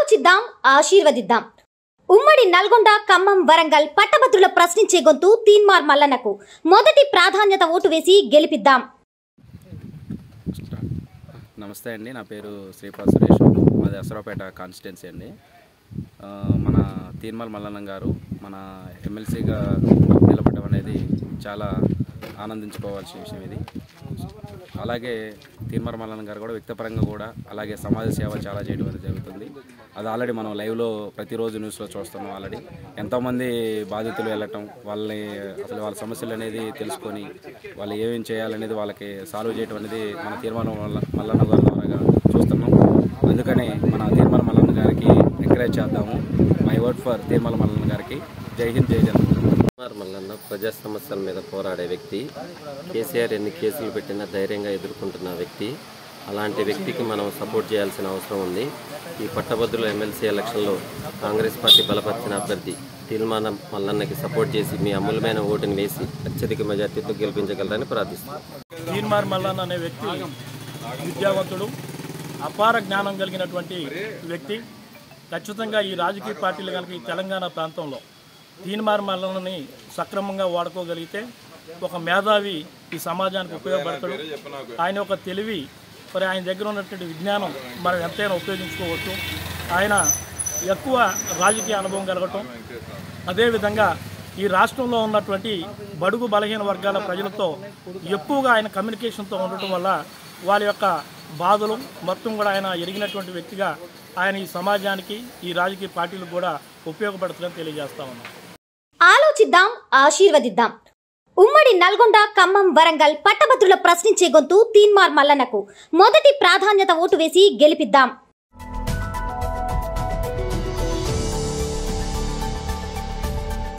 ఆలోచిద్దాం, ఆశీర్వదిద్దాం. ఉమ్మడి నల్గొండ, ఖమ్మం, వరంగల్ పట్టభద్రుల ప్రశ్నించే గొంతు తీన్మార్ మల్లన్నకు మొదటి ప్రాధాన్యత ఓటు వేసి గెలిపిద్దాం. నమస్తే అండి, నా పేరు శ్రీపాద్ సురేష్. మాది అసరాపేట కాన్స్టిట్యున్సీ అండి. మన తీన్మార్ మల్లన్న గారు మన ఎమ్మెల్సీగా నిలబడడం అనేది చాలా ఆనందించుకోవాల్సిన విషయం ఇది. అలాగే తీన్మార్ మల్లన్న గారు కూడా వ్యక్తిపరంగా కూడా అలాగే సమాజ సేవ చాలా చేయడం అనేది జరుగుతుంది. అది ఆల్రెడీ మనం లైవ్లో ప్రతిరోజు న్యూస్లో చూస్తున్నాం. ఆల్రెడీ ఎంతోమంది బాధితులు వెళ్ళటం, వాళ్ళ సమస్యలు అనేది తెలుసుకొని వాళ్ళు ఏమేమి చేయాలనేది వాళ్ళకి సాల్వ్ చేయడం అనేది మన తీన్మార్ మల్లన్న గారి ద్వారా చూస్తున్నాం. అందుకని మన తీన్మార్ మల్లన్న గారికి ఎంకరేజ్ చేద్దాము. My word for Teenmar Mallanna గారికి. జై హింద్, జై జగన్. తీన్మార్ మల్లన్న ప్రజా సమస్యల మీద పోరాడే వ్యక్తి. కేసీఆర్ ఎన్ని కేసులు పెట్టినా ధైర్యంగా ఎదుర్కొంటున్న వ్యక్తి. అలాంటి వ్యక్తికి మనం సపోర్ట్ చేయాల్సిన అవసరం ఉంది. ఈ పట్టభద్రుల ఎమ్మెల్సీ ఎలక్షన్లో కాంగ్రెస్ పార్టీ బలపరిచిన అభ్యర్థి తీన్మార్ మల్లన్నకి సపోర్ట్ చేసి మీ అమూల్యమైన ఓటుని వేసి అత్యధిక మెజార్టీతో గెలిపించగలరని ప్రార్థిస్తున్నాం. తీన్మార్ మల్లన్న అనే వ్యక్తి విద్యావంతుడు, అపార జ్ఞానం కలిగినటువంటి వ్యక్తి. ఖచ్చితంగా ఈ రాజకీయ పార్టీలు కనుక ఈ తెలంగాణ ప్రాంతంలో తీన్మార్ మల్లన్నని సక్రమంగా వాడుకోగలిగితే ఒక మేధావి ఈ సమాజానికి ఉపయోగపడతాడు. ఆయన ఒక తెలివి, మరి ఆయన దగ్గర ఉన్నటువంటి విజ్ఞానం మనం ఎంతైనా ఉపయోగించుకోవచ్చు. ఆయన ఎక్కువ రాజకీయ అనుభవం కలగటం, అదేవిధంగా ఈ రాష్ట్రంలో ఉన్నటువంటి బడుగు బలహీన వర్గాల ప్రజలతో ఎక్కువగా ఆయన కమ్యూనికేషన్తో ఉండటం వల్ల వాళ్ళ యొక్క బాధలు మొత్తం కూడా ఆయన ఎరిగినటువంటి వ్యక్తిగా ఆయన ఈ సమాజానికి ఈ రాజకీయ పార్టీలకు కూడా ఉపయోగపడుతుందని తెలియజేస్తా ఉన్నాం. ఆలోచిద్దాం, ఆశీర్వదిద్దాం. ఉమ్మడి నల్గొండ, ఖమ్మం, వరంగల్ పట్టభద్రుల ప్రశ్నించే గొంతు తీన్మార్ మల్లన్నకు మొదటి ప్రాధాన్యత ఓటు వేసి గెలిపిద్దాం.